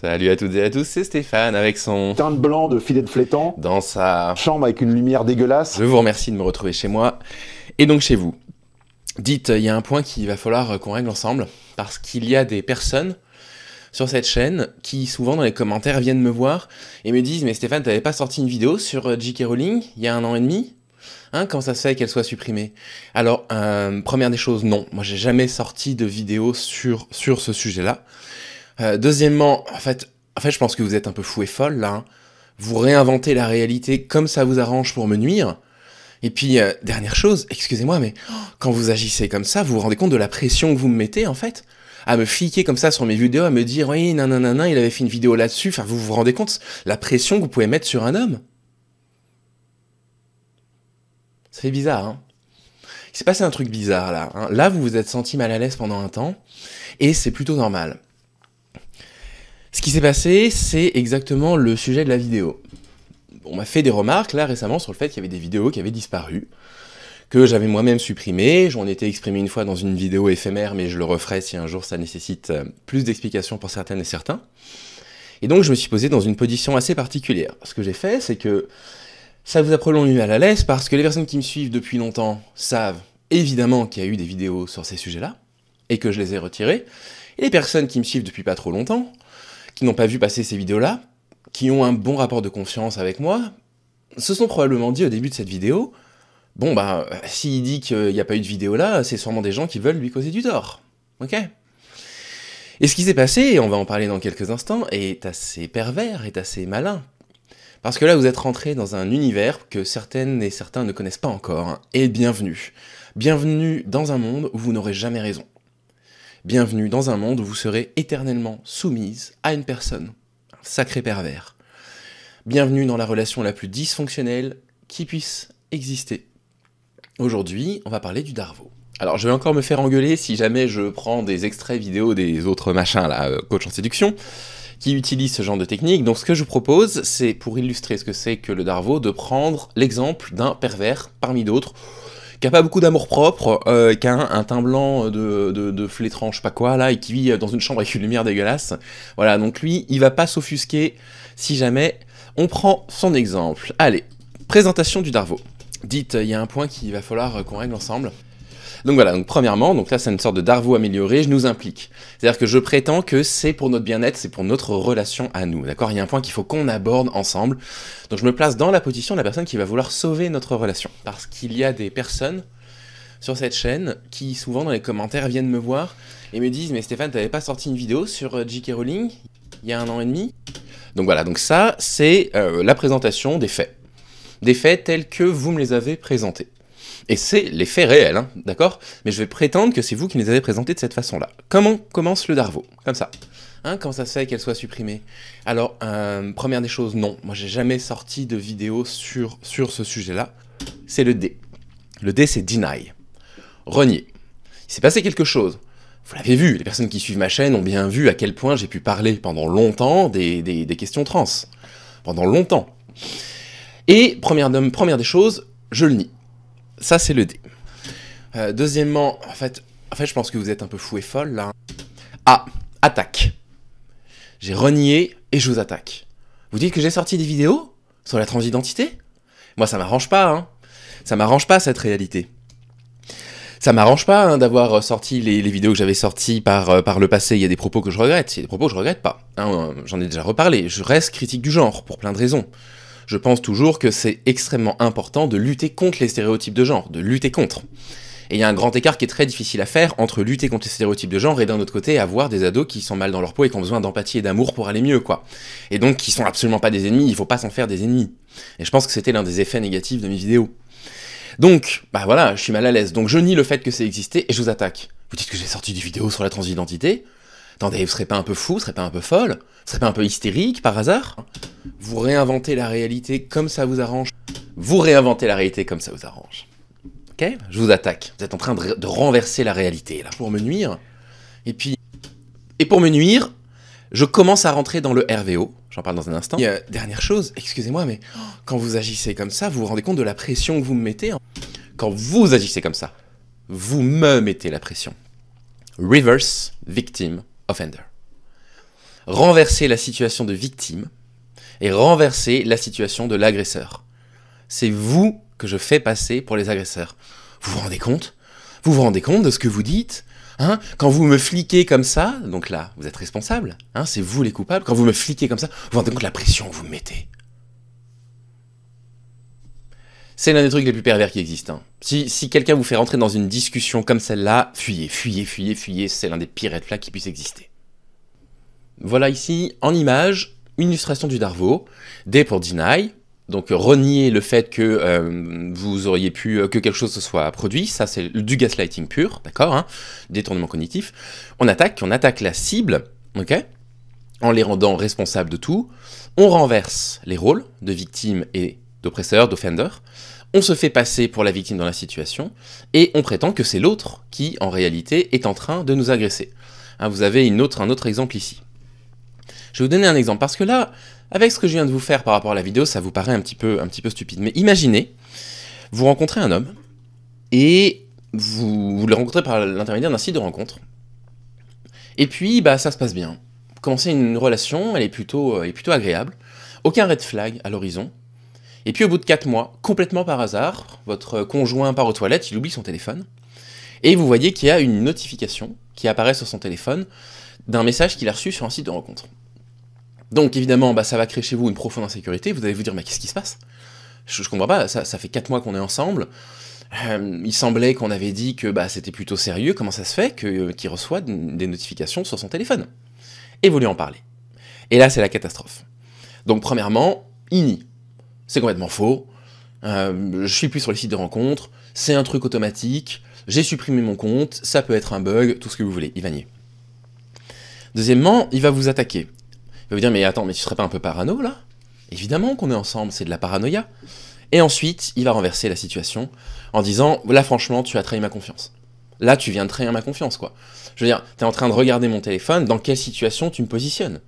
Salut à toutes et à tous, c'est Stéphane avec son Teinte blanc de filet de flétan, dans sa chambre avec une lumière dégueulasse. Je vous remercie de me retrouver chez moi et donc chez vous. Dites, il y a un point qu'il va falloir qu'on règle ensemble parce qu'il y a des personnes sur cette chaîne qui souvent dans les commentaires viennent me voir et me disent « Mais Stéphane, t'avais pas sorti une vidéo sur J.K. Rowling il y a 1 an et demi ? Comment ça se fait qu'elle soit supprimée ?» Alors, première des choses, non. Moi, j'ai jamais sorti de vidéo sur ce sujet-là. Deuxièmement, en fait, je pense que vous êtes un peu fou et folle, là. Vous réinventez la réalité comme ça vous arrange pour me nuire. Et puis, dernière chose, excusez-moi, mais quand vous agissez comme ça, vous vous rendez compte de la pression que vous me mettez, en fait ? À me fliquer comme ça sur mes vidéos, à me dire « Oui, nanana, il avait fait une vidéo là-dessus. » Enfin, vous vous rendez compte la pression que vous pouvez mettre sur un homme ? Ça fait bizarre, hein ? Il s'est passé un truc bizarre, là. Là, vous vous êtes senti mal à l'aise pendant un temps, et c'est plutôt normal. Ce qui s'est passé, c'est exactement le sujet de la vidéo. On m'a fait des remarques, là, récemment, sur le fait qu'il y avait des vidéos qui avaient disparu, que j'avais moi-même supprimées. J'en étais exprimé une fois dans une vidéo éphémère, mais je le referai si un jour ça nécessite plus d'explications pour certaines et certains. Et donc, je me suis posé dans une position assez particulière. Ce que j'ai fait, c'est que ça vous a probablement mis mal à l'aise, parce que les personnes qui me suivent depuis longtemps savent évidemment qu'il y a eu des vidéos sur ces sujets-là, et que je les ai retirées. Et les personnes qui me suivent depuis pas trop longtemps, qui n'ont pas vu passer ces vidéos-là, qui ont un bon rapport de confiance avec moi, se sont probablement dit au début de cette vidéo, bon bah, s'il dit qu'il n'y a pas eu de vidéo là, c'est sûrement des gens qui veulent lui causer du tort. Ok ? Et ce qui s'est passé, et on va en parler dans quelques instants, est assez pervers, est assez malin. Parce que là, vous êtes rentrés dans un univers que certaines et certains ne connaissent pas encore, et bienvenue. Bienvenue dans un monde où vous n'aurez jamais raison. Bienvenue dans un monde où vous serez éternellement soumise à une personne, un sacré pervers. Bienvenue dans la relation la plus dysfonctionnelle qui puisse exister. Aujourd'hui, on va parler du Darvo. Alors, je vais encore me faire engueuler si jamais je prends des extraits vidéo des autres machins, là, coach en séduction, qui utilisent ce genre de technique. Donc, ce que je vous propose, c'est, pour illustrer ce que c'est que le Darvo, de prendre l'exemple d'un pervers parmi d'autres, qui a pas beaucoup d'amour-propre, qui a un teint blanc de flétran, je sais pas quoi, là, et qui vit dans une chambre avec une lumière dégueulasse. Voilà, donc lui, il va pas s'offusquer si jamais on prend son exemple. Allez, présentation du Darvo. Dites, il y a un point qu'il va falloir qu'on règle ensemble. Donc voilà, donc premièrement, donc là c'est une sorte de Darvo amélioré, je nous implique. C'est-à-dire que je prétends que c'est pour notre bien-être, c'est pour notre relation à nous, d'accord ? Il y a un point qu'il faut qu'on aborde ensemble. Donc je me place dans la position de la personne qui va vouloir sauver notre relation. Parce qu'il y a des personnes sur cette chaîne qui souvent dans les commentaires viennent me voir et me disent « Mais Stéphane, t'avais pas sorti une vidéo sur J.K. Rowling il y a 1 an et demi ?» Donc voilà, donc ça c'est la présentation des faits. Des faits tels que vous me les avez présentés. Et c'est les faits réels, hein, d'accord ? Mais je vais prétendre que c'est vous qui les avez présentés de cette façon-là. Comment commence le Darvo ? Comme ça. Comment ça se fait qu'elle soit supprimée ? Alors, première des choses, non. Moi, j'ai jamais sorti de vidéo sur ce sujet-là. C'est le D. Le D, c'est deny. Renier. Il s'est passé quelque chose. Vous l'avez vu, les personnes qui suivent ma chaîne ont bien vu à quel point j'ai pu parler pendant longtemps des questions trans. Pendant longtemps. Et première des choses, je le nie. Ça, c'est le D. Deuxièmement, en fait, je pense que vous êtes un peu fou et folle, là. Ah, attaque. J'ai renié et je vous attaque. Vous dites que j'ai sorti des vidéos sur la transidentité ? Moi, ça m'arrange pas, hein. Ça m'arrange pas, cette réalité. Ça m'arrange pas, hein, d'avoir sorti les vidéos que j'avais sorties par le passé. Il y a des propos que je regrette. Il y a des propos que je regrette pas. J'en ai déjà reparlé. Je reste critique du genre, pour plein de raisons. Je pense toujours que c'est extrêmement important de lutter contre les stéréotypes de genre, de lutter contre. Et il y a un grand écart qui est très difficile à faire entre lutter contre les stéréotypes de genre et d'un autre côté avoir des ados qui sont mal dans leur peau et qui ont besoin d'empathie et d'amour pour aller mieux, quoi. Et donc qui sont absolument pas des ennemis, il faut pas s'en faire des ennemis. Et je pense que c'était l'un des effets négatifs de mes vidéos. Donc, bah voilà, je suis mal à l'aise. Donc je nie le fait que c'est existé et je vous attaque. Vous dites que j'ai sorti des vidéos sur la transidentité ? Attendez, vous serez pas un peu fou, vous serez pas un peu folle ? Vous serez pas un peu hystérique par hasard ? Vous réinventez la réalité comme ça vous arrange. Vous réinventez la réalité comme ça vous arrange. Ok ? Je vous attaque. Vous êtes en train de renverser la réalité, là. Pour me nuire. Et pour me nuire, je commence à rentrer dans le RVO. J'en parle dans un instant. Et, dernière chose, excusez-moi, mais quand vous agissez comme ça, vous vous rendez compte de la pression que vous me mettez ? Quand vous agissez comme ça, vous me mettez la pression. Reverse victim offender. renverser la situation de victime et renverser la situation de l'agresseur. C'est vous que je fais passer pour les agresseurs. Vous vous rendez compte? Vous vous rendez compte de ce que vous dites? Hein? Quand vous me fliquez comme ça, donc là, vous êtes responsable, hein? C'est vous les coupables. Quand vous me fliquez comme ça, vous vous rendez compte de la pression que vous me mettez? C'est l'un des trucs les plus pervers qui existent. Hein. Si quelqu'un vous fait rentrer dans une discussion comme celle-là, fuyez, fuyez, fuyez, fuyez, c'est l'un des pires red flags qui puisse exister. Voilà ici, en image, une illustration du Darvo, D pour deny, donc renier le fait que vous auriez pu, que quelque chose se soit produit, ça c'est du gaslighting pur, d'accord, hein, détournement cognitif. On attaque la cible, ok, en les rendant responsables de tout, on renverse les rôles de victime et d'oppresseur, d'offender, on se fait passer pour la victime dans la situation, et on prétend que c'est l'autre qui, en réalité, est en train de nous agresser. Hein, vous avez un autre exemple ici. Je vais vous donner un exemple, parce que là, avec ce que je viens de vous faire par rapport à la vidéo, ça vous paraît un petit peu stupide. Mais imaginez, vous rencontrez un homme, et vous le rencontrez par l'intermédiaire d'un site de rencontre, et puis bah, ça se passe bien. Vous commencez une relation, elle est plutôt agréable, aucun red flag à l'horizon, et puis au bout de 4 mois, complètement par hasard, votre conjoint part aux toilettes, il oublie son téléphone, et vous voyez qu'il y a une notification qui apparaît sur son téléphone d'un message qu'il a reçu sur un site de rencontre. Donc évidemment, bah, ça va créer chez vous une profonde insécurité, vous allez vous dire, mais qu'est-ce qui se passe? Je comprends pas, ça fait 4 mois qu'on est ensemble, il semblait qu'on avait dit que bah, c'était plutôt sérieux, comment ça se fait qu'il reçoit des notifications sur son téléphone? Et vous lui en parlez. Et là, c'est la catastrophe. Donc premièrement, il nie. C'est complètement faux, je suis plus sur les sites de rencontres, c'est un truc automatique, j'ai supprimé mon compte, ça peut être un bug, tout ce que vous voulez, il va nier. Deuxièmement, il va vous attaquer. Il va vous dire, mais attends, mais tu serais pas un peu parano là? Évidemment qu'on est ensemble, c'est de la paranoïa. Et ensuite, il va renverser la situation en disant, là franchement, tu as trahi ma confiance. Là, tu viens de trahir ma confiance, quoi. Je veux dire, t'es en train de regarder mon téléphone, dans quelle situation tu me positionnes?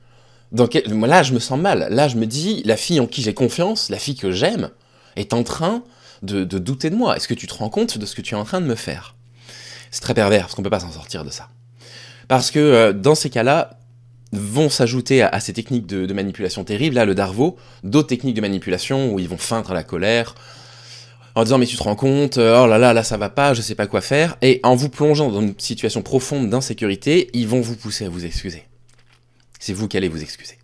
Là, je me sens mal. Là, je me dis, la fille en qui j'ai confiance, la fille que j'aime, est en train de douter de moi. Est-ce que tu te rends compte de ce que tu es en train de me faire? C'est très pervers, parce qu'on peut pas s'en sortir de ça. Parce que dans ces cas-là, vont s'ajouter à ces techniques de manipulation terribles, là, le Darvo, d'autres techniques de manipulation où ils vont feindre la colère, en disant, mais tu te rends compte, oh là là, là ça va pas, je sais pas quoi faire, et en vous plongeant dans une situation profonde d'insécurité, ils vont vous pousser à vous excuser. C'est vous qui allez vous excuser.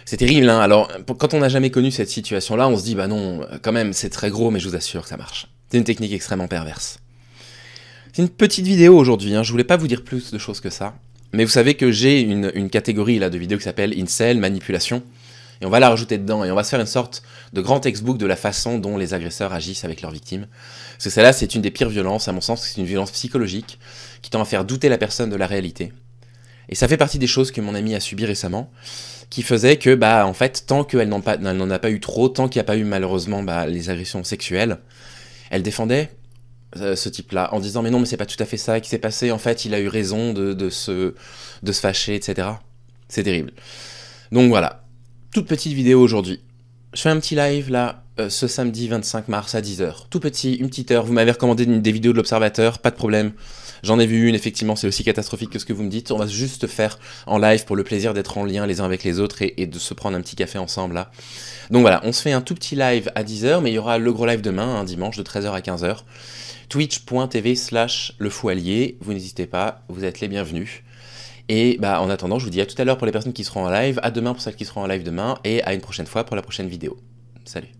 C'est terrible, hein. Alors, quand on n'a jamais connu cette situation-là, on se dit, bah non, quand même, c'est très gros, mais je vous assure que ça marche. C'est une technique extrêmement perverse. C'est une petite vidéo aujourd'hui, hein. Je voulais pas vous dire plus de choses que ça, mais vous savez que j'ai une catégorie là, de vidéos qui s'appelle Incel, manipulation, et on va la rajouter dedans, et on va se faire une sorte de grand textbook de la façon dont les agresseurs agissent avec leurs victimes. Parce que celle-là, c'est une des pires violences, à mon sens, c'est une violence psychologique, qui tend à faire douter la personne de la réalité. Et ça fait partie des choses que mon ami a subi récemment, qui faisait que, bah, en fait, tant qu'elle n'en a pas eu trop, tant qu'il n'y a pas eu malheureusement les agressions sexuelles, elle défendait ce type-là, en disant mais non, mais c'est pas tout à fait ça qui s'est passé, en fait, il a eu raison de se fâcher, etc. C'est terrible. Donc voilà, toute petite vidéo aujourd'hui. Je fais un petit live là, ce samedi 25 mars à 10h. Tout petit, une petite heure. Vous m'avez recommandé des vidéos de l'Observateur, pas de problème. J'en ai vu une, effectivement, c'est aussi catastrophique que ce que vous me dites. On va juste faire en live pour le plaisir d'être en lien les uns avec les autres et de se prendre un petit café ensemble là. Donc voilà, on se fait un tout petit live à 10h, mais il y aura le gros live demain, un dimanche de 13h à 15h. Twitch.tv/lefouallier, vous n'hésitez pas, vous êtes les bienvenus. Et bah, en attendant, je vous dis à tout à l'heure pour les personnes qui seront en live, à demain pour celles qui seront en live demain, et à une prochaine fois pour la prochaine vidéo. Salut.